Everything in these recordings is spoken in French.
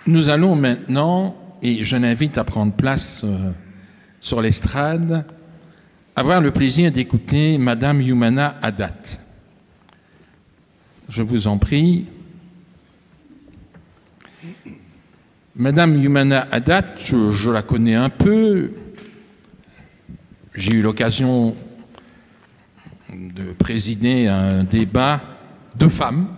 Nous allons maintenant, et je l'invite à prendre place sur l'estrade, avoir le plaisir d'écouter Madame Youmana Haddad. Je vous en prie. Madame Youmana Haddad, je la connais un peu. J'ai eu l'occasion de présider un débat de femmes,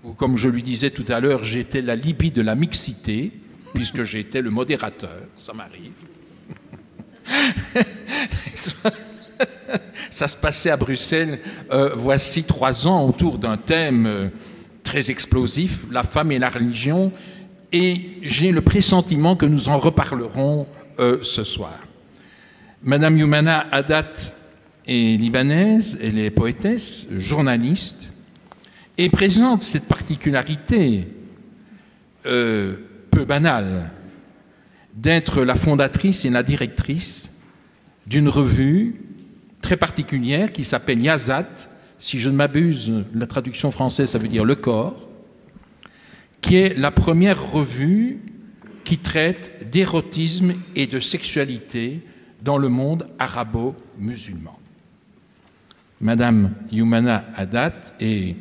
où, comme je lui disais tout à l'heure, j'étais la Libye de la mixité, puisque j'étais le modérateur, ça m'arrive. Ça se passait à Bruxelles, voici 3 ans, autour d'un thème très explosif, la femme et la religion, et j'ai le pressentiment que nous en reparlerons ce soir. Madame Youmana Haddad est libanaise, elle est poétesse, journaliste, et présente cette particularité peu banale d'être la fondatrice et la directrice d'une revue très particulière qui s'appelle Yazat, si je ne m'abuse, la traduction française ça veut dire le corps, qui est la première revue qui traite d'érotisme et de sexualité dans le monde arabo-musulman. Madame Youmana Haddad est,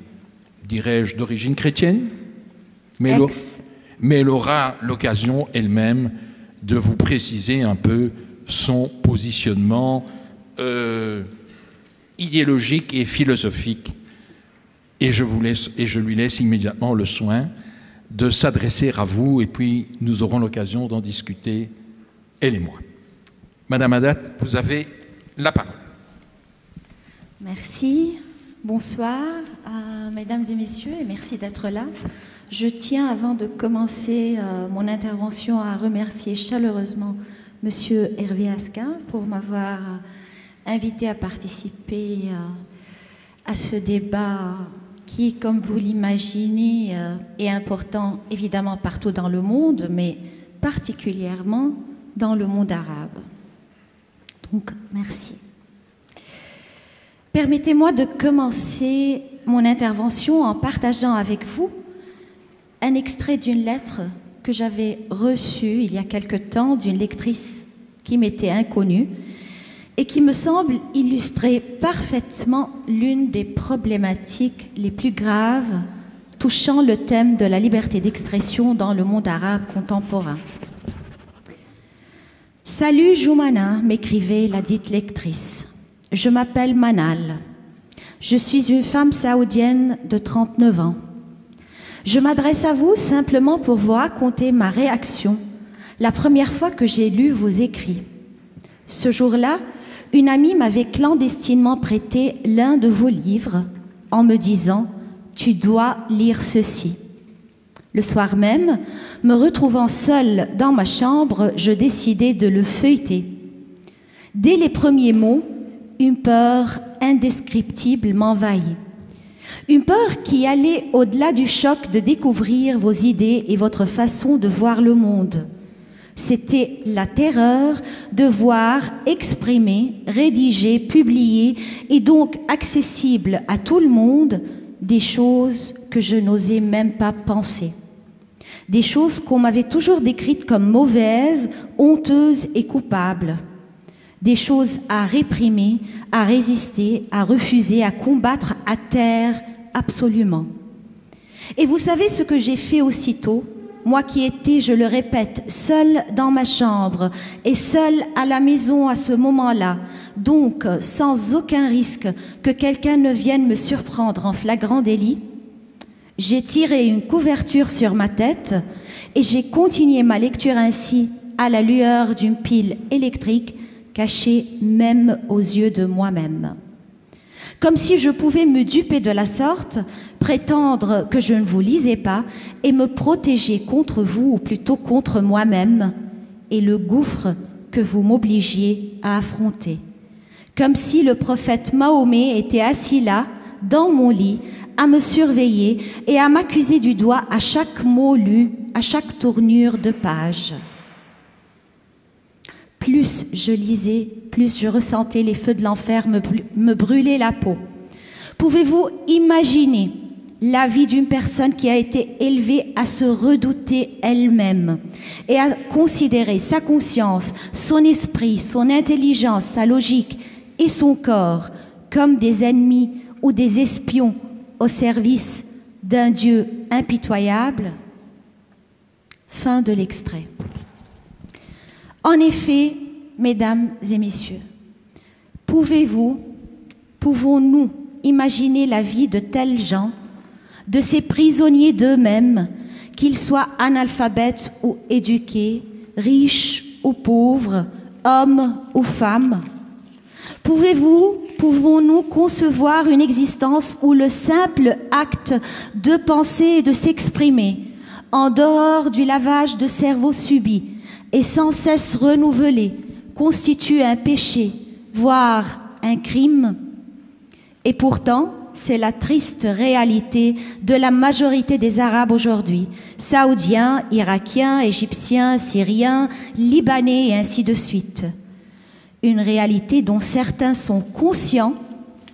dirais-je, d'origine chrétienne, mais elle aura l'occasion elle-même de vous préciser un peu son positionnement idéologique et philosophique. Et je lui laisse immédiatement le soin de s'adresser à vous, et puis nous aurons l'occasion d'en discuter, elle et moi. Madame Haddad, vous avez la parole. Merci. Bonsoir, mesdames et messieurs, et merci d'être là. Je tiens, avant de commencer mon intervention, à remercier chaleureusement Monsieur Hervé Asquin pour m'avoir invité à participer à ce débat qui, comme vous l'imaginez, est important évidemment partout dans le monde, mais particulièrement dans le monde arabe. Donc, merci. Permettez-moi de commencer mon intervention en partageant avec vous un extrait d'une lettre que j'avais reçue il y a quelque temps d'une lectrice qui m'était inconnue et qui me semble illustrer parfaitement l'une des problématiques les plus graves touchant le thème de la liberté d'expression dans le monde arabe contemporain. « Salut Youmana », m'écrivait la dite lectrice. « Je m'appelle Manal. Je suis une femme saoudienne de 39 ans. Je m'adresse à vous simplement pour vous raconter ma réaction la première fois que j'ai lu vos écrits. Ce jour-là, une amie m'avait clandestinement prêté l'un de vos livres en me disant « Tu dois lire ceci ». Le soir même, me retrouvant seule dans ma chambre, je décidai de le feuilleter. Dès les premiers mots, une peur indescriptible m'envahit. Une peur qui allait au-delà du choc de découvrir vos idées et votre façon de voir le monde. C'était la terreur de voir exprimé, rédigé, publié et donc accessible à tout le monde des choses que je n'osais même pas penser. Des choses qu'on m'avait toujours décrites comme mauvaises, honteuses et coupables. Des choses à réprimer, à résister, à refuser, à combattre, à taire absolument. Et vous savez ce que j'ai fait aussitôt, moi qui étais, je le répète, seule dans ma chambre et seule à la maison à ce moment-là, donc sans aucun risque que quelqu'un ne vienne me surprendre en flagrant délit. J'ai tiré une couverture sur ma tête et j'ai continué ma lecture ainsi à la lueur d'une pile électrique cachée même aux yeux de moi-même. Comme si je pouvais me duper de la sorte, prétendre que je ne vous lisais pas et me protéger contre vous, ou plutôt contre moi-même, et le gouffre que vous m'obligiez à affronter. Comme si le prophète Mahomet était assis là, dans mon lit, à me surveiller et à m'accuser du doigt à chaque mot lu, à chaque tournure de page. Plus je lisais, plus je ressentais les feux de l'enfer me brûler la peau. Pouvez-vous imaginer la vie d'une personne qui a été élevée à se redouter elle-même et à considérer sa conscience, son esprit, son intelligence, sa logique et son corps comme des ennemis ou des espions au service d'un Dieu impitoyable. Fin de l'extrait. En effet, mesdames et messieurs, pouvons-nous imaginer la vie de tels gens, de ces prisonniers d'eux-mêmes, qu'ils soient analphabètes ou éduqués, riches ou pauvres, hommes ou femmes? Pouvons-nous concevoir une existence où le simple acte de penser et de s'exprimer, en dehors du lavage de cerveau subi et sans cesse renouvelé, constitue un péché, voire un crime? Et pourtant, c'est la triste réalité de la majorité des Arabes aujourd'hui, Saoudiens, Irakiens, Égyptiens, Syriens, Libanais et ainsi de suite. Une réalité dont certains sont conscients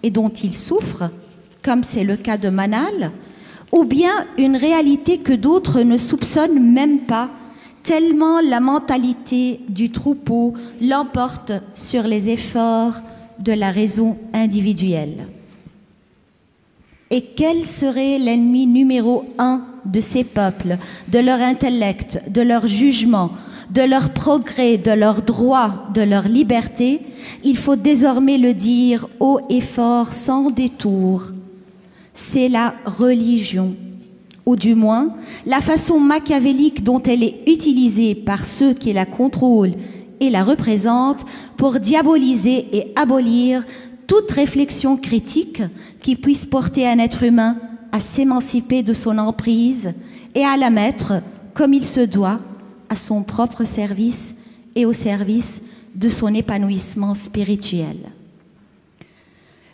et dont ils souffrent, comme c'est le cas de Manal, ou bien une réalité que d'autres ne soupçonnent même pas, tellement la mentalité du troupeau l'emporte sur les efforts de la raison individuelle. Et quel serait l'ennemi numéro 1 de ces peuples, de leur intellect, de leur jugement, de leur progrès, de leurs droits, de leur liberté? Il faut désormais le dire haut et fort, sans détour. C'est la religion, ou du moins la façon machiavélique dont elle est utilisée par ceux qui la contrôlent et la représentent pour diaboliser et abolir toute réflexion critique qui puisse porter un être humain à s'émanciper de son emprise et à la mettre, comme il se doit, à son propre service et au service de son épanouissement spirituel.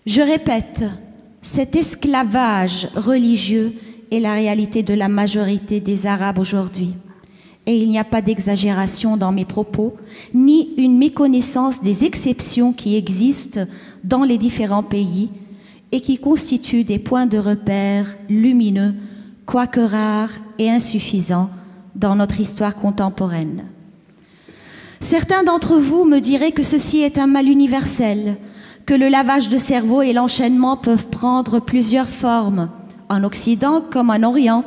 Je répète, cet esclavage religieux est la réalité de la majorité des Arabes aujourd'hui. Et il n'y a pas d'exagération dans mes propos, ni une méconnaissance des exceptions qui existent dans les différents pays et qui constituent des points de repère lumineux, quoique rares et insuffisants dans notre histoire contemporaine. Certains d'entre vous me diraient que ceci est un mal universel, que le lavage de cerveau et l'enchaînement peuvent prendre plusieurs formes, en Occident comme en Orient,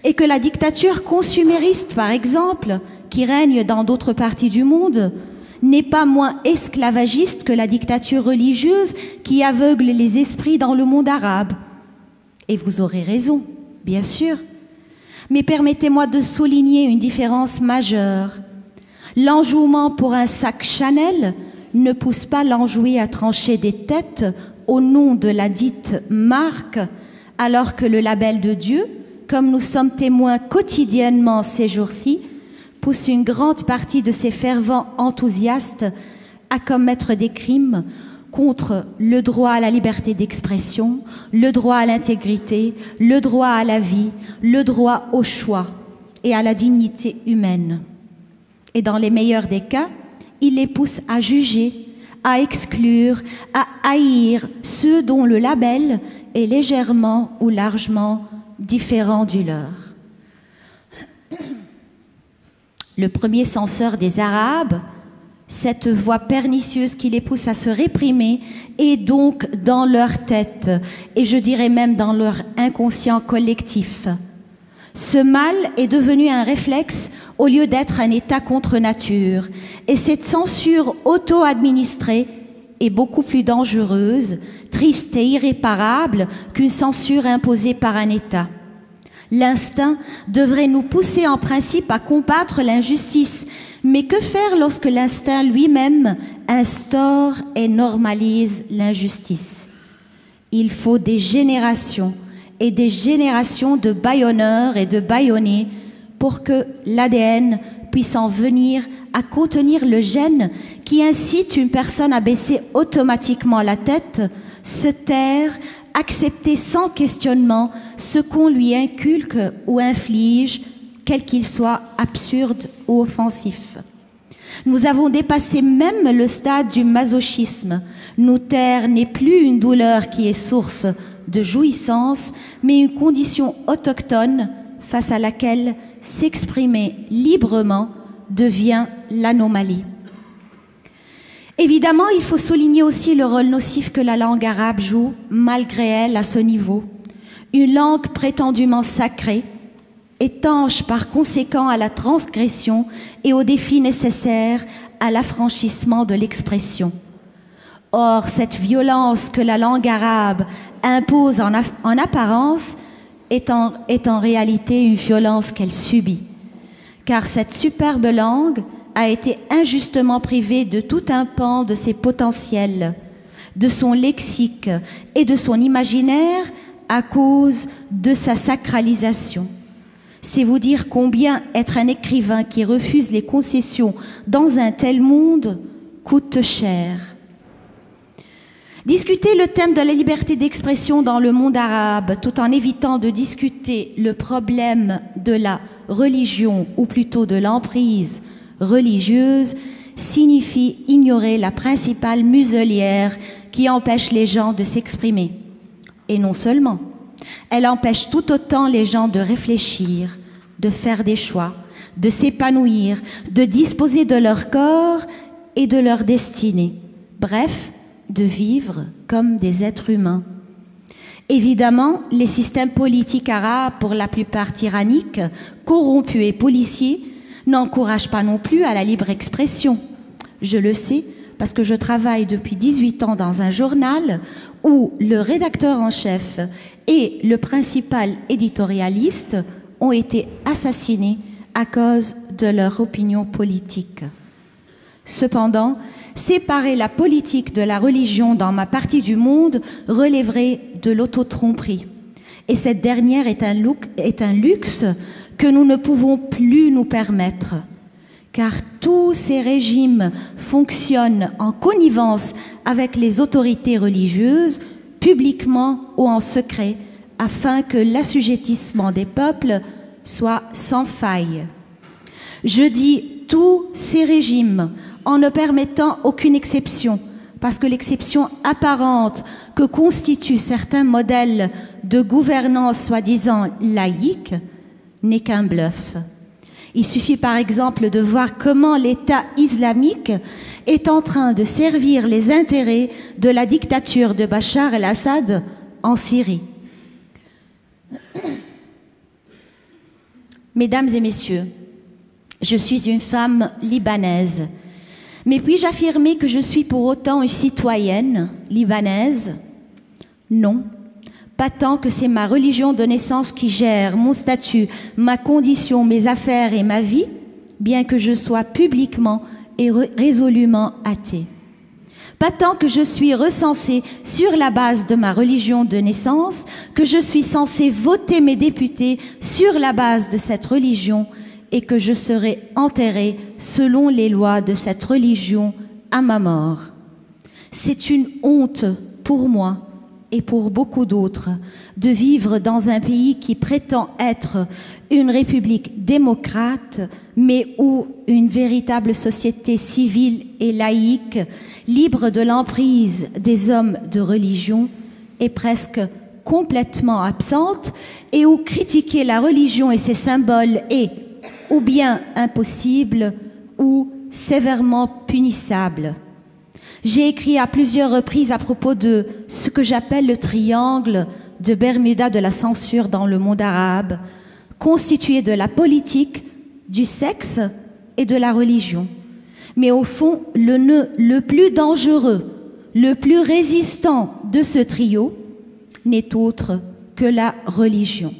et que la dictature consumériste, par exemple, qui règne dans d'autres parties du monde, n'est pas moins esclavagiste que la dictature religieuse qui aveugle les esprits dans le monde arabe. Et vous aurez raison, bien sûr. Mais permettez-moi de souligner une différence majeure. L'enjouement pour un sac Chanel ne pousse pas l'enjoué à trancher des têtes au nom de la dite marque, alors que le label de Dieu, comme nous sommes témoins quotidiennement ces jours-ci, pousse une grande partie de ces fervents enthousiastes à commettre des crimes contre le droit à la liberté d'expression, le droit à l'intégrité, le droit à la vie, le droit au choix et à la dignité humaine. Et dans les meilleurs des cas, il les pousse à juger, à exclure, à haïr ceux dont le label est légèrement ou largement différent du leur. Le premier censeur des Arabes, cette voie pernicieuse qui les pousse à se réprimer, est donc dans leur tête, et je dirais même dans leur inconscient collectif. Ce mal est devenu un réflexe au lieu d'être un état contre nature, et cette censure auto-administrée est beaucoup plus dangereuse, triste et irréparable qu'une censure imposée par un État. L'instinct devrait nous pousser en principe à combattre l'injustice, mais que faire lorsque l'instinct lui-même instaure et normalise l'injustice? Il faut des générations et des générations de bâillonneurs et de bâillonnés pour que l'ADN puisse en venir à contenir le gène qui incite une personne à baisser automatiquement la tête, se taire, accepter sans questionnement ce qu'on lui inculque ou inflige, quel qu'il soit absurde ou offensif. Nous avons dépassé même le stade du masochisme. Nous taire n'est plus une douleur qui est source de jouissance, mais une condition autochtone face à laquelle s'exprimer librement devient l'anomalie. Évidemment, il faut souligner aussi le rôle nocif que la langue arabe joue, malgré elle, à ce niveau. Une langue prétendument sacrée, étanche par conséquent à la transgression et aux défis nécessaires à l'affranchissement de l'expression. Or, cette violence que la langue arabe impose en apparence est en réalité une violence qu'elle subit. Car cette superbe langue a été injustement privée de tout un pan de ses potentiels, de son lexique et de son imaginaire à cause de sa sacralisation. C'est vous dire combien être un écrivain qui refuse les concessions dans un tel monde coûte cher. Discuter le thème de la liberté d'expression dans le monde arabe, tout en évitant de discuter le problème de la religion, ou plutôt de l'emprise religieuse, signifie ignorer la principale muselière qui empêche les gens de s'exprimer. Et non seulement, elle empêche tout autant les gens de réfléchir, de faire des choix, de s'épanouir, de disposer de leur corps et de leur destinée. Bref, de vivre comme des êtres humains. Évidemment, les systèmes politiques arabes, pour la plupart tyranniques, corrompus et policiers, n'encouragent pas non plus à la libre expression. Je le sais parce que je travaille depuis 18 ans dans un journal où le rédacteur en chef et le principal éditorialiste ont été assassinés à cause de leur opinion politique. Cependant, séparer la politique de la religion dans ma partie du monde relèverait de l'autotromperie. Et cette dernière est un luxe que nous ne pouvons plus nous permettre. Car tous ces régimes fonctionnent en connivence avec les autorités religieuses, publiquement ou en secret, afin que l'assujettissement des peuples soit sans faille. Je dis tous ces régimes en ne permettant aucune exception, parce que l'exception apparente que constituent certains modèles de gouvernance soi-disant laïque n'est qu'un bluff. Il suffit par exemple de voir comment l'État islamique est en train de servir les intérêts de la dictature de Bachar el-Assad en Syrie. Mesdames et messieurs, je suis une femme libanaise. Mais puis-je affirmer que je suis pour autant une citoyenne libanaise? Non, pas tant que c'est ma religion de naissance qui gère mon statut, ma condition, mes affaires et ma vie, bien que je sois publiquement et résolument athée. Pas tant que je suis recensée sur la base de ma religion de naissance, que je suis censée voter mes députés sur la base de cette religion, et que je serai enterrée selon les lois de cette religion à ma mort. C'est une honte pour moi et pour beaucoup d'autres de vivre dans un pays qui prétend être une république démocrate, mais où une véritable société civile et laïque, libre de l'emprise des hommes de religion, est presque complètement absente et où critiquer la religion et ses symboles est ou bien impossible, ou sévèrement punissable. J'ai écrit à plusieurs reprises à propos de ce que j'appelle le triangle de Bermuda de la censure dans le monde arabe, constitué de la politique, du sexe et de la religion. Mais au fond, le nœud le plus dangereux, le plus résistant de ce trio n'est autre que la religion.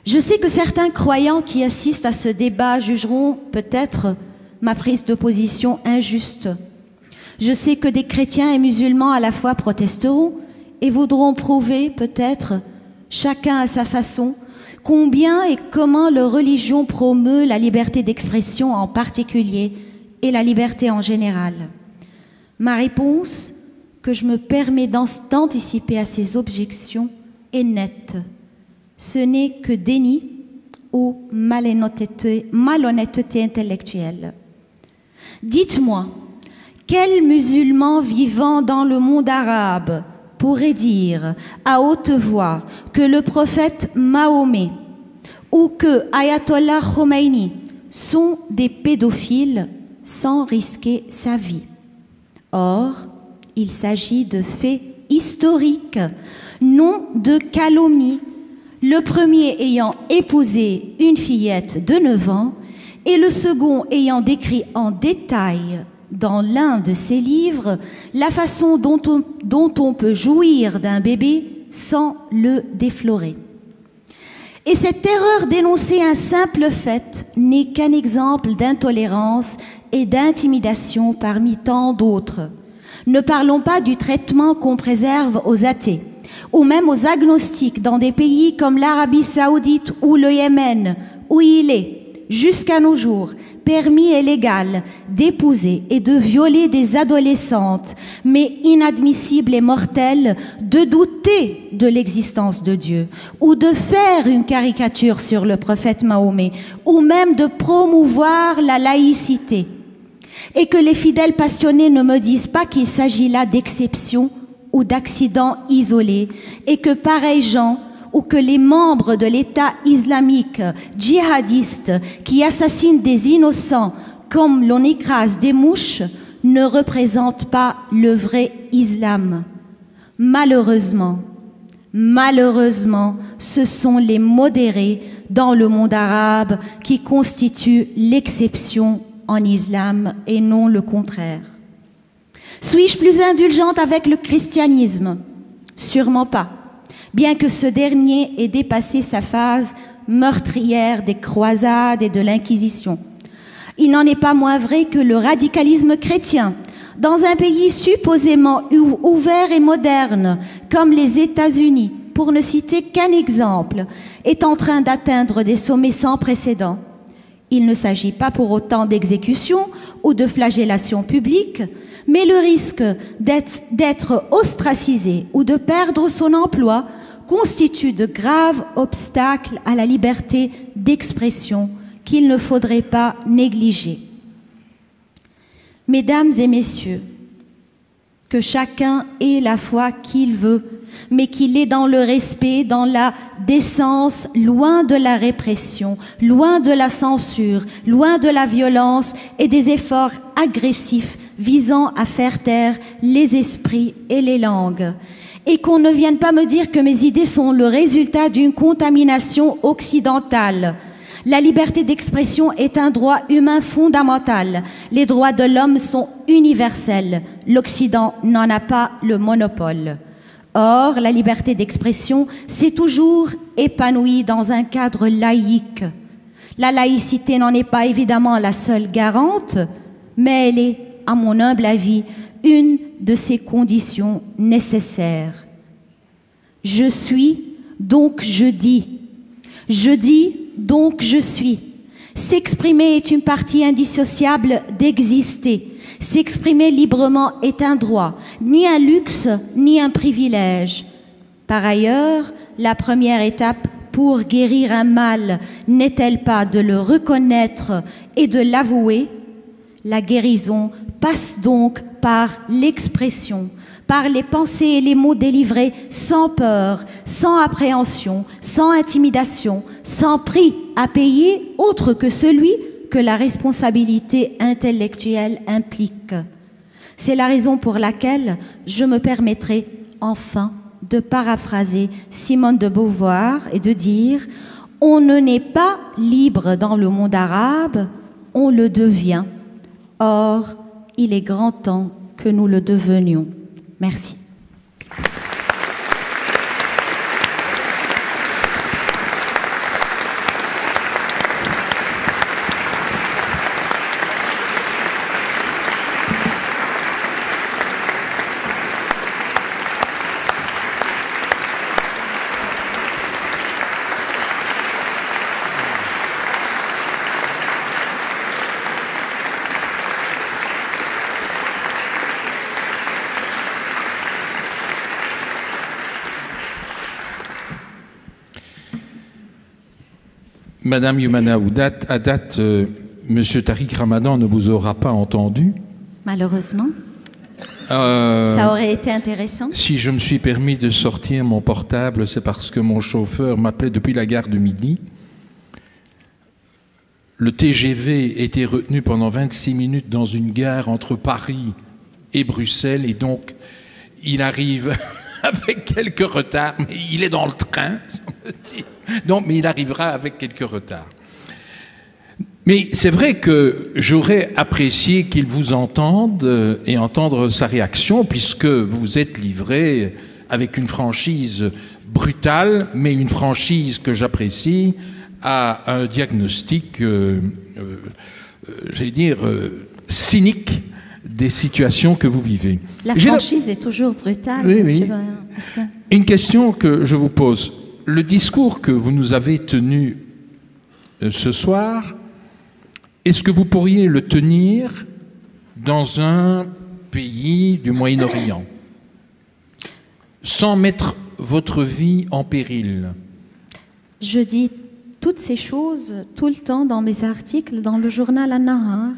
Je sais que certains croyants qui assistent à ce débat jugeront peut-être ma prise de position injuste. Je sais que des chrétiens et musulmans à la fois protesteront et voudront prouver peut-être, chacun à sa façon, combien et comment leur religion promeut la liberté d'expression en particulier et la liberté en général. Ma réponse, que je me permets d'anticiper à ces objections, est nette. Ce n'est que déni ou malhonnêteté intellectuelle. Dites-moi, quel musulman vivant dans le monde arabe pourrait dire à haute voix que le prophète Mahomet ou que Ayatollah Khomeini sont des pédophiles sans risquer sa vie. Or, il s'agit de faits historiques, non de calomnies, le premier ayant épousé une fillette de 9 ans et le second ayant décrit en détail dans l'un de ses livres la façon dont on peut jouir d'un bébé sans le déflorer. Et cette erreur d'énoncer un simple fait n'est qu'un exemple d'intolérance et d'intimidation parmi tant d'autres. Ne parlons pas du traitement qu'on préserve aux athées ou même aux agnostiques dans des pays comme l'Arabie saoudite ou le Yémen, où il est, jusqu'à nos jours, permis et légal d'épouser et de violer des adolescentes, mais inadmissible et mortel de douter de l'existence de Dieu, ou de faire une caricature sur le prophète Mahomet, ou même de promouvoir la laïcité. Et que les fidèles passionnés ne me disent pas qu'il s'agit là d'exceptions ou d'accidents isolés, et que pareils gens ou que les membres de l'État islamique djihadiste qui assassinent des innocents comme l'on écrase des mouches ne représentent pas le vrai islam. Malheureusement, ce sont les modérés dans le monde arabe qui constituent l'exception en islam et non le contraire. Suis-je plus indulgente avec le christianisme? Sûrement pas, bien que ce dernier ait dépassé sa phase meurtrière des croisades et de l'Inquisition. Il n'en est pas moins vrai que le radicalisme chrétien, dans un pays supposément ouvert et moderne, comme les États-Unis, pour ne citer qu'un exemple, est en train d'atteindre des sommets sans précédent. Il ne s'agit pas pour autant d'exécution ou de flagellation publique, mais le risque d'être ostracisé ou de perdre son emploi constitue de graves obstacles à la liberté d'expression qu'il ne faudrait pas négliger. Mesdames et messieurs, que chacun ait la foi qu'il veut, mais qu'il est dans le respect, dans la décence, loin de la répression, loin de la censure, loin de la violence et des efforts agressifs visant à faire taire les esprits et les langues. Et qu'on ne vienne pas me dire que mes idées sont le résultat d'une contamination occidentale. La liberté d'expression est un droit humain fondamental. Les droits de l'homme sont universels. L'Occident n'en a pas le monopole. Or, la liberté d'expression s'est toujours épanouie dans un cadre laïque. La laïcité n'en est pas évidemment la seule garante, mais elle est, à mon humble avis, une de ces conditions nécessaires. Je suis, donc je dis. Je dis, donc je suis. S'exprimer est une partie indissociable d'exister. S'exprimer librement est un droit, ni un luxe, ni un privilège. Par ailleurs, la première étape pour guérir un mal n'est-elle pas de le reconnaître et de l'avouer? La guérison passe donc par l'expression, par les pensées et les mots délivrés sans peur, sans appréhension, sans intimidation, sans prix à payer autre que celui que la responsabilité intellectuelle implique. C'est la raison pour laquelle je me permettrai enfin de paraphraser Simone de Beauvoir et de dire « On ne naît pas libre dans le monde arabe, on le devient. Or, il est grand temps que nous le devenions. » Merci. Madame Youmana Haddad, Monsieur Tariq Ramadan ne vous aura pas entendu. Malheureusement. Ça aurait été intéressant. Si je me suis permis de sortir mon portable, c'est parce que mon chauffeur m'appelait depuis la gare de Midi. Le TGV était retenu pendant 26 minutes dans une gare entre Paris et Bruxelles, et donc il arrive avec quelques retards, mais il est dans le train, semble-t-il. Donc, mais il arrivera avec quelques retards. Mais c'est vrai que j'aurais apprécié qu'il vous entende et entendre sa réaction, puisque vous êtes livré avec une franchise brutale, mais une franchise que j'apprécie, à un diagnostic, j'allais dire, cynique des situations que vous vivez. La franchise est toujours brutale, oui, monsieur. Oui. Une question que je vous pose. Le discours que vous nous avez tenu ce soir, est-ce que vous pourriez le tenir dans un pays du Moyen-Orient, sans mettre votre vie en péril? Je dis toutes ces choses tout le temps dans mes articles, dans le journal An-Nahar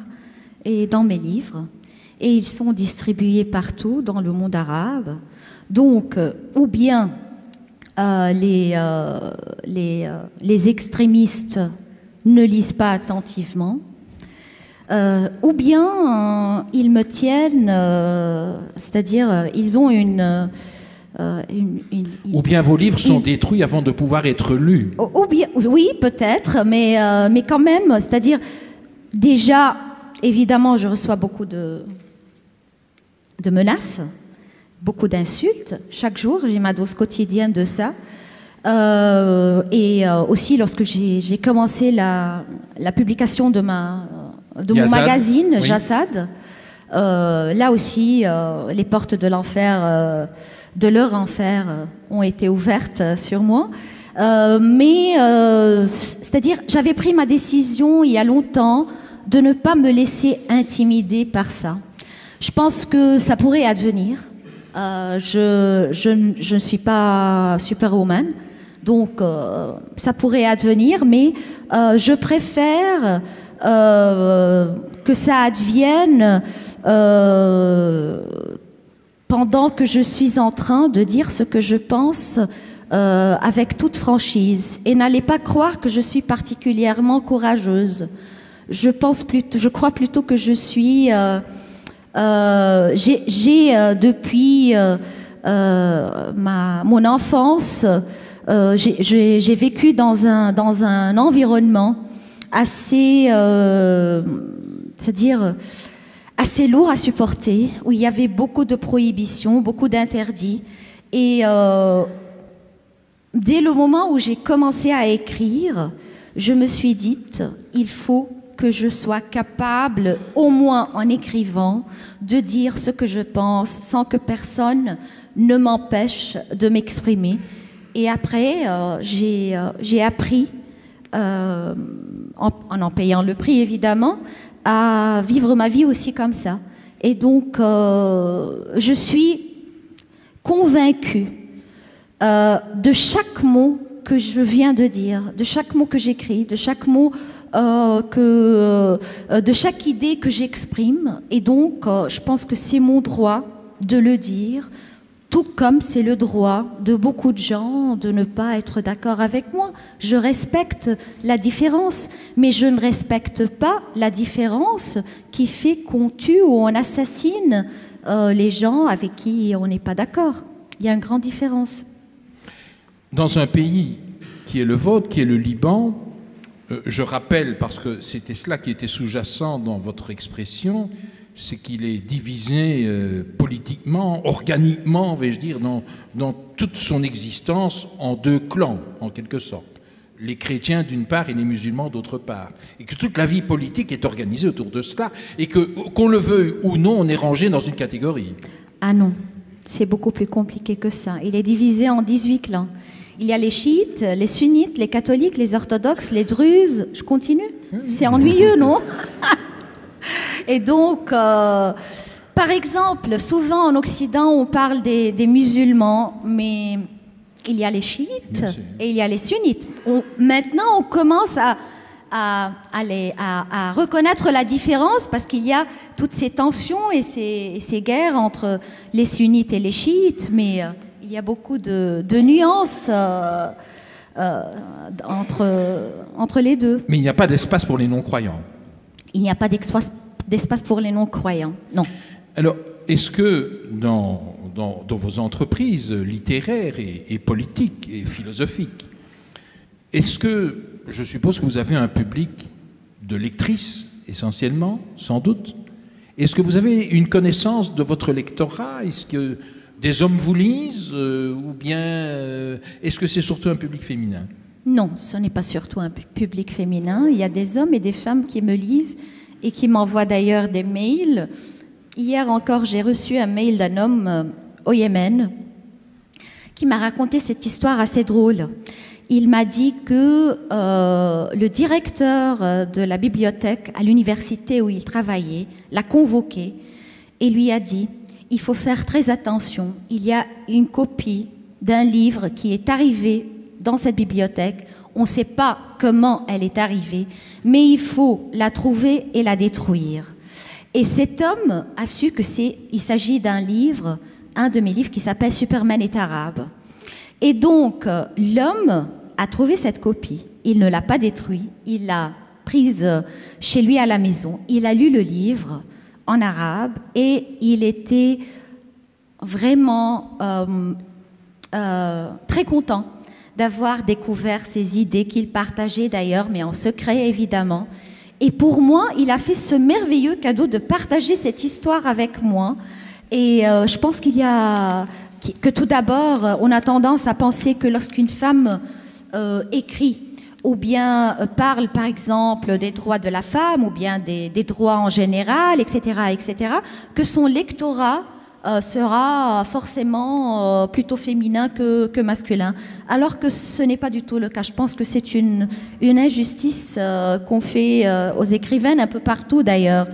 et dans mes livres. Et ils sont distribués partout dans le monde arabe. Donc, ou bien les extrémistes ne lisent pas attentivement, ou bien ils me tiennent, c'est-à-dire ils ont ou bien vos livres sont détruits avant de pouvoir être lus. Ou bien, oui, peut-être, mais quand même, c'est-à-dire, déjà, évidemment, je reçois beaucoup de menaces, beaucoup d'insultes. Chaque jour, j'ai ma dose quotidienne de ça. Et aussi, lorsque j'ai commencé la publication de mon magazine, oui. Jassad, là aussi, les portes de l'enfer... de leur enfer ont été ouvertes sur moi. C'est-à-dire, j'avais pris ma décision il y a longtemps de ne pas me laisser intimider par ça. Je pense que ça pourrait advenir. Je ne suis pas superwoman, donc ça pourrait advenir, mais je préfère que ça advienne pendant que je suis en train de dire ce que je pense avec toute franchise. Et n'allez pas croire que je suis particulièrement courageuse. Je crois plutôt que je suis... depuis mon enfance, j'ai vécu dans un environnement assez... c'est-à-dire... assez lourd à supporter, où il y avait beaucoup de prohibitions, beaucoup d'interdits. Et dès le moment où j'ai commencé à écrire, je me suis dit, il faut que je sois capable, au moins en écrivant, de dire ce que je pense sans que personne ne m'empêche de m'exprimer. Et après, j'ai appris, en payant le prix évidemment, à vivre ma vie aussi comme ça. Et donc, je suis convaincue de chaque mot que je viens de dire, de chaque mot que j'écris, de chaque mot de chaque idée que j'exprime. Et donc, je pense que c'est mon droit de le dire, tout comme c'est le droit de beaucoup de gens de ne pas être d'accord avec moi. Je respecte la différence, mais je ne respecte pas la différence qui fait qu'on tue ou on assassine les gens avec qui on n'est pas d'accord. Il y a une grande différence. Dans un pays qui est le vôtre, qui est le Liban, je rappelle, parce que c'était cela qui était sous-jacent dans votre expression, c'est qu'il est divisé politiquement, organiquement, vais-je dire, dans toute son existence en deux clans, en quelque sorte. Les chrétiens d'une part et les musulmans d'autre part. Et que toute la vie politique est organisée autour de cela. Et que, qu'on le veuille ou non, on est rangé dans une catégorie. Ah non, c'est beaucoup plus compliqué que ça. Il est divisé en 18 clans. Il y a les chiites, les sunnites, les catholiques, les orthodoxes, les druzes. Je continue? C'est ennuyeux, non? Et donc, par exemple, souvent en Occident, on parle des musulmans, mais il y a les chiites et il y a les sunnites. Maintenant, on commence à reconnaître la différence, parce qu'il y a toutes ces tensions et ces guerres entre les sunnites et les chiites, mais il y a beaucoup de nuances entre les deux. Mais il n'y a pas d'espace pour les non-croyants. Il n'y a pas d'espace pour les non-croyants, non. Alors, est-ce que dans vos entreprises littéraires et politiques et philosophiques, est-ce que, je suppose que vous avez un public de lectrices essentiellement, sans doute. Est-ce que vous avez une connaissance de votre lectorat? Est-ce que des hommes vous lisent ou bien est-ce que c'est surtout un public féminin? Non, ce n'est pas surtout un public féminin. Il y a des hommes et des femmes qui me lisent et qui m'envoient d'ailleurs des mails. Hier encore, j'ai reçu un mail d'un homme au Yémen qui m'a raconté cette histoire assez drôle. Il m'a dit que le directeur de la bibliothèque à l'université où il travaillait l'a convoqué et lui a dit « Il faut faire très attention, il y a une copie d'un livre qui est arrivé dans cette bibliothèque. On ne sait pas comment elle est arrivée, mais il faut la trouver et la détruire. » Et cet homme a su il s'agit d'un livre, un de mes livres qui s'appelle « Superman est arabe ». Et donc, l'homme a trouvé cette copie. Il ne l'a pas détruite, il l'a prise chez lui à la maison. Il a lu le livre en arabe et il était vraiment très content d'avoir découvert ces idées qu'il partageait d'ailleurs, mais en secret évidemment. Et pour moi, il a fait ce merveilleux cadeau de partager cette histoire avec moi. Et je pense que tout d'abord, on a tendance à penser que lorsqu'une femme écrit ou bien parle par exemple des droits de la femme ou bien des droits en général, etc., que son lectorat sera forcément plutôt féminin que masculin, alors que ce n'est pas du tout le cas. Je pense que c'est une injustice qu'on fait aux écrivaines un peu partout d'ailleurs.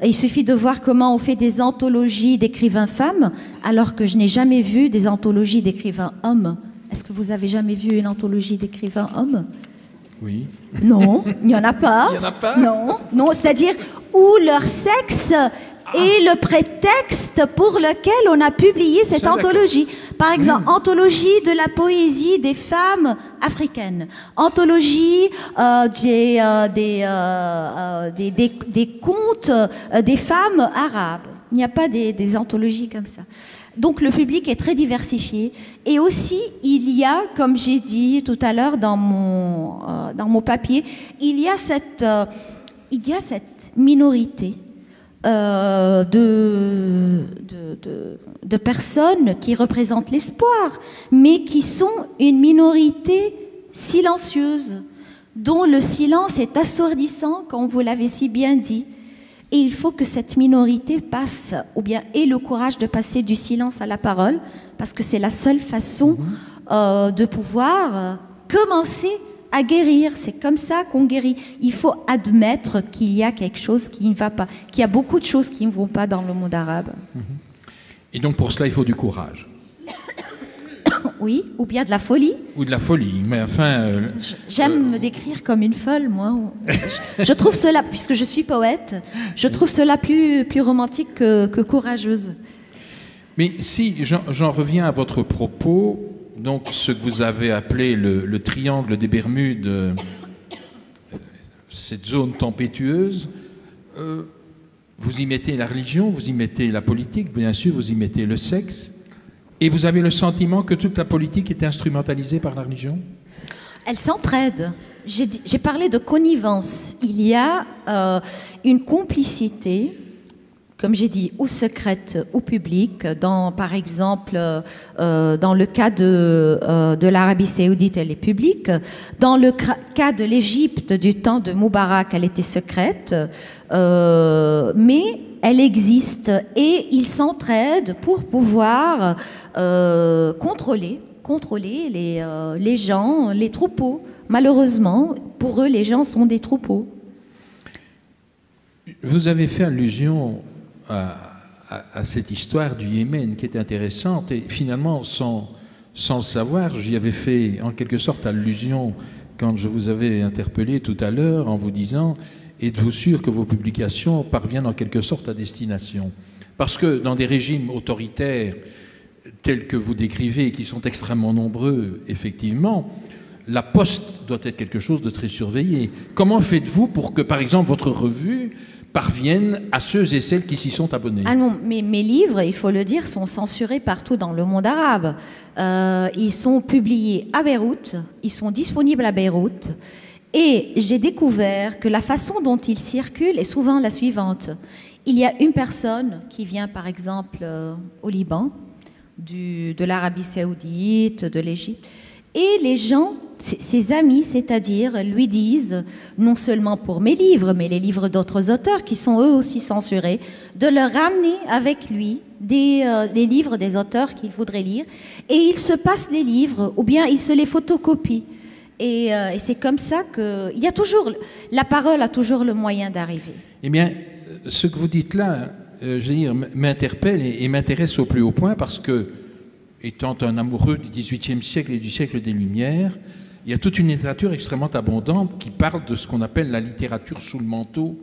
Il suffit de voir comment on fait des anthologies d'écrivains femmes, alors que je n'ai jamais vu des anthologies d'écrivains hommes. Est-ce que vous avez jamais vu une anthologie d'écrivains hommes? Oui. Non, il n'y en a pas. Il n'y en a pas? Non, c'est-à-dire où leur sexe est le prétexte pour lequel on a publié cette anthologie. Par exemple, anthologie de la poésie des femmes africaines, anthologie des contes des femmes arabes. Il n'y a pas des anthologies comme ça. Donc le public est très diversifié. Et aussi, il y a, comme j'ai dit tout à l'heure dans mon papier, il y a cette minorité de personnes qui représentent l'espoir, mais qui sont une minorité silencieuse, dont le silence est assourdissant, comme vous l'avez si bien dit. Et il faut que cette minorité passe, ou bien ait le courage de passer du silence à la parole, parce que c'est la seule façon de pouvoir commencer à guérir. C'est comme ça qu'on guérit. Il faut admettre qu'il y a quelque chose qui ne va pas, qu'il y a beaucoup de choses qui ne vont pas dans le monde arabe. Et donc pour cela, il faut du courage. Oui, ou bien de la folie. Ou de la folie, mais enfin... J'aime me décrire comme une folle, moi. Je trouve cela, puisque je suis poète, je trouve cela plus romantique que courageuse. Mais si j'en reviens à votre propos, donc ce que vous avez appelé le triangle des Bermudes, cette zone tempétueuse, vous y mettez la religion, vous y mettez la politique, bien sûr, vous y mettez le sexe. Et vous avez le sentiment que toute la politique est instrumentalisée par la religion? Elle s'entraide. J'ai parlé de connivence. Il y a une complicité, comme j'ai dit, ou secrète ou publique, par exemple, dans le cas de l'Arabie saoudite, elle est publique. Dans le cas de l'Égypte du temps de Moubarak, elle était secrète. Mais elle existe et ils s'entraident pour pouvoir contrôler les gens, les troupeaux. Malheureusement, pour eux, les gens sont des troupeaux. Vous avez fait allusion à cette histoire du Yémen qui est intéressante et finalement, sans le savoir, j'y avais fait en quelque sorte allusion quand je vous avais interpellé tout à l'heure en vous disant « Êtes-vous sûr que vos publications parviennent en quelque sorte à destination ?» Parce que dans des régimes autoritaires tels que vous décrivez et qui sont extrêmement nombreux, effectivement, la poste doit être quelque chose de très surveillé. Comment faites-vous pour que, par exemple, votre revue parvienne à ceux et celles qui s'y sont abonnés? Ah non, mes livres, il faut le dire, sont censurés partout dans le monde arabe. Ils sont publiés à Beyrouth, ils sont disponibles à Beyrouth. Et j'ai découvert que la façon dont ils circulent est souvent la suivante. Il y a une personne qui vient, par exemple, au Liban, de l'Arabie Saoudite, de l'Égypte, et les gens, ses amis, c'est-à-dire, lui disent, non seulement pour mes livres, mais les livres d'autres auteurs qui sont eux aussi censurés, de leur ramener avec lui les livres des auteurs qu'il voudrait lire, et il se passe les livres, ou bien il se les photocopie. Et c'est comme ça que... Il y a toujours... La parole a toujours le moyen d'arriver. Eh bien, ce que vous dites là, je veux dire, m'interpelle et m'intéresse au plus haut point parce que, étant un amoureux du XVIIIe siècle et du siècle des Lumières, il y a toute une littérature extrêmement abondante qui parle de ce qu'on appelle la littérature sous le manteau.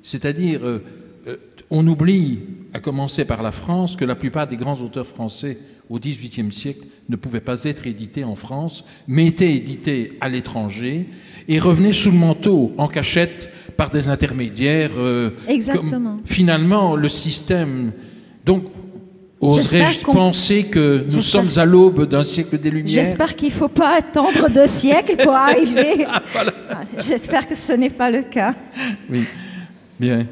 C'est-à-dire, on oublie, à commencer par la France, que la plupart des grands auteurs français au XVIIIe siècle ne pouvaient pas être édités en France, mais étaient édités à l'étranger et revenaient sous le manteau, en cachette, par des intermédiaires. Exactement. Finalement, le système... Donc, oserais-je penser que nous sommes à l'aube d'un siècle des Lumières? J'espère qu'il ne faut pas attendre 2 siècles pour arriver. Voilà. J'espère que ce n'est pas le cas. Oui, bien.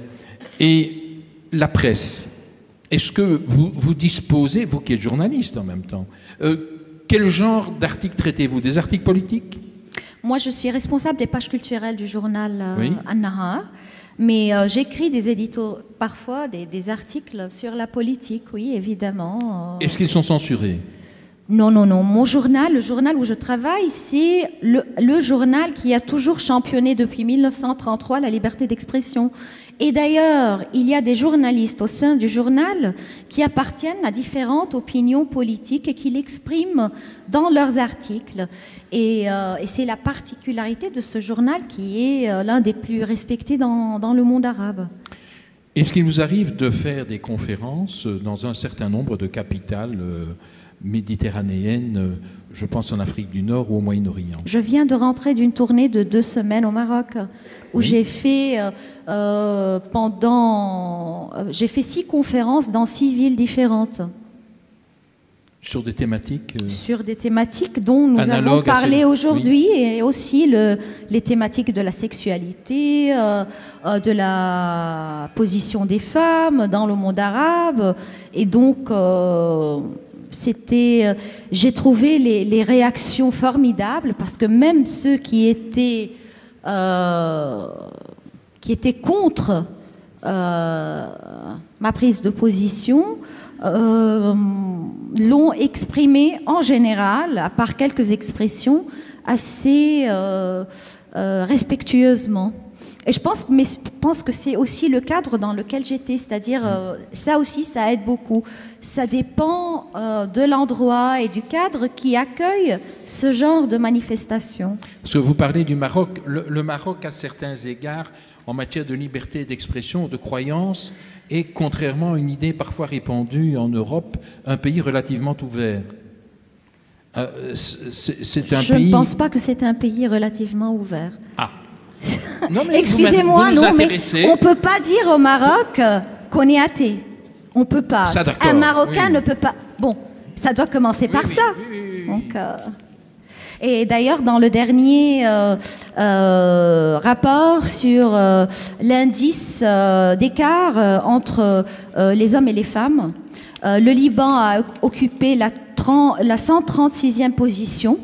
Et la presse, est-ce que vous disposez, vous qui êtes journaliste en même temps, quel genre d'articles traitez-vous? Des articles politiques? Moi, je suis responsable des pages culturelles du journal Oui. An-Nahar. Mais j'écris des éditos, parfois des articles sur la politique, oui, évidemment. Est-ce qu'ils sont censurés? Non, non, non. Mon journal, le journal où je travaille, c'est le journal qui a toujours championné depuis 1933 la liberté d'expression. Et d'ailleurs, il y a des journalistes au sein du journal qui appartiennent à différentes opinions politiques et qui l'expriment dans leurs articles. Et c'est la particularité de ce journal qui est l'un des plus respectés dans le monde arabe. Est-ce qu'il vous arrive de faire des conférences dans un certain nombre de capitales méditerranéennes, je pense en Afrique du Nord ou au Moyen-Orient? Je viens de rentrer d'une tournée de 2 semaines au Maroc, où oui. j'ai fait j'ai fait 6 conférences dans 6 villes différentes. Sur des thématiques Sur des thématiques dont nous avons analogues parlé aujourd'hui, oui. et aussi les thématiques de la sexualité, de la position des femmes dans le monde arabe. Et donc, j'ai trouvé les réactions formidables, parce que même ceux qui étaient contre ma prise de position l'ont exprimé en général, à part quelques expressions, assez respectueusement. Et je pense que c'est aussi le cadre dans lequel j'étais, c'est-à-dire ça aussi, ça aide beaucoup. Ça dépend de l'endroit et du cadre qui accueille ce genre de manifestation. Parce que vous parlez du Maroc. Le Maroc, à certains égards, en matière de liberté d'expression, de croyance, est, contrairement à une idée parfois répandue en Europe, un pays relativement ouvert. Je ne pense pas que c'est un pays relativement ouvert. Ah. Non, mais excusez-moi, non, mais on ne peut pas dire au Maroc qu'on est athée. On ne peut pas. Ça, un Marocain oui. ne peut pas. Bon, ça doit commencer par ça. Oui. Donc, et d'ailleurs, dans le dernier rapport sur l'indice d'écart entre les hommes et les femmes, le Liban a occupé la 136e position.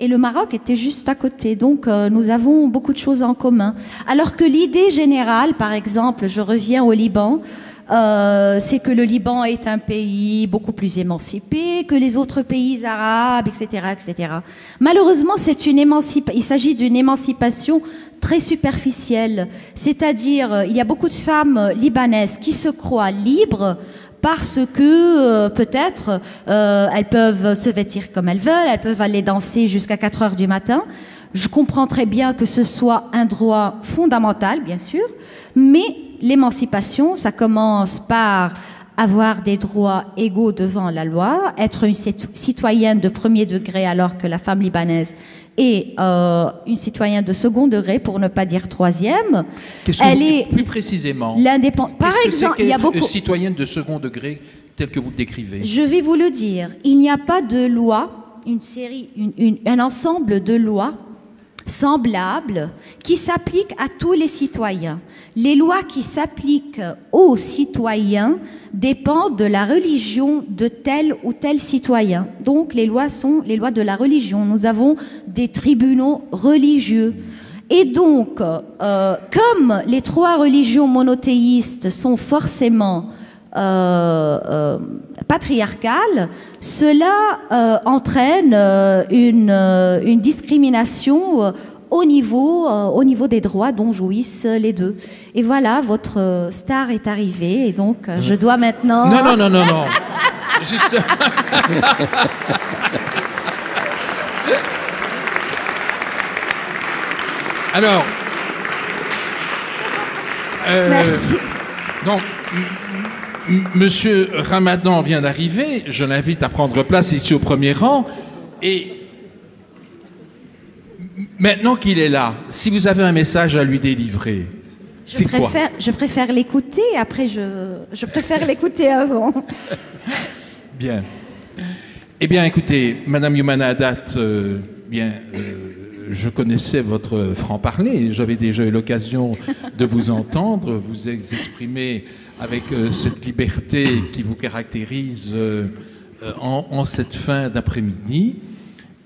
Et le Maroc était juste à côté, donc nous avons beaucoup de choses en commun. Alors que l'idée générale, par exemple, je reviens au Liban, c'est que le Liban est un pays beaucoup plus émancipé que les autres pays arabes, etc., etc. Malheureusement, il s'agit d'une émancipation très superficielle, c'est-à-dire il y a beaucoup de femmes libanaises qui se croient libres, parce que peut-être elles peuvent se vêtir comme elles veulent, elles peuvent aller danser jusqu'à 4 heures du matin. Je comprends très bien que ce soit un droit fondamental, bien sûr, mais l'émancipation, ça commence par avoir des droits égaux devant la loi, être une citoyenne de premier degré alors que la femme libanaise est une citoyenne de second degré, pour ne pas dire troisième. Elle est plus précisément l'indépendance. Par exemple, il y a beaucoup citoyenne de second degré tel que vous le décrivez. Je vais vous le dire. Il n'y a pas de loi, un ensemble de lois semblables qui s'appliquent à tous les citoyens. Les lois qui s'appliquent aux citoyens dépendent de la religion de tel ou tel citoyen. Donc les lois sont les lois de la religion. Nous avons des tribunaux religieux. Et donc, comme les trois religions monothéistes sont forcément patriarcale, cela entraîne une discrimination au niveau des droits dont jouissent les deux. Et voilà, votre star est arrivée, et donc je dois maintenant... Non. Juste... Alors... Merci. Donc... Monsieur Ramadan vient d'arriver, je l'invite à prendre place ici au premier rang. Et maintenant qu'il est là, si vous avez un message à lui délivrer, c'est quoi? Je préfère l'écouter, après je préfère l'écouter avant. Bien. Eh bien, écoutez, Madame Youmana Haddad, je connaissais votre franc-parler, j'avais déjà eu l'occasion de vous entendre, vous exprimer avec cette liberté qui vous caractérise en cette fin d'après-midi.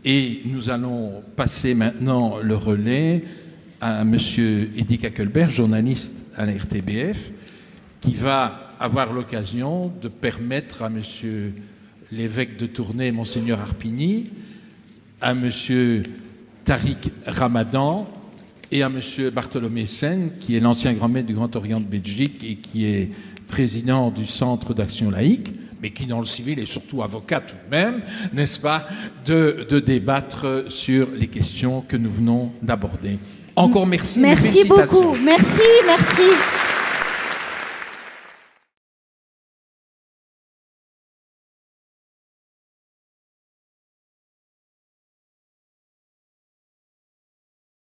Et nous allons passer maintenant le relais à Monsieur Eddy Kakelberg, journaliste à la RTBF, qui va avoir l'occasion de permettre à Monsieur l'évêque de Tournai, Monseigneur Harpigny, à Monsieur Tariq Ramadan et à Monsieur Bartholomé Sen, qui est l'ancien grand maître du Grand Orient de Belgique et qui est président du Centre d'action laïque, mais qui dans le civil est surtout avocat tout de même, n'est-ce pas, de débattre sur les questions que nous venons d'aborder. Encore merci. Merci beaucoup. Merci.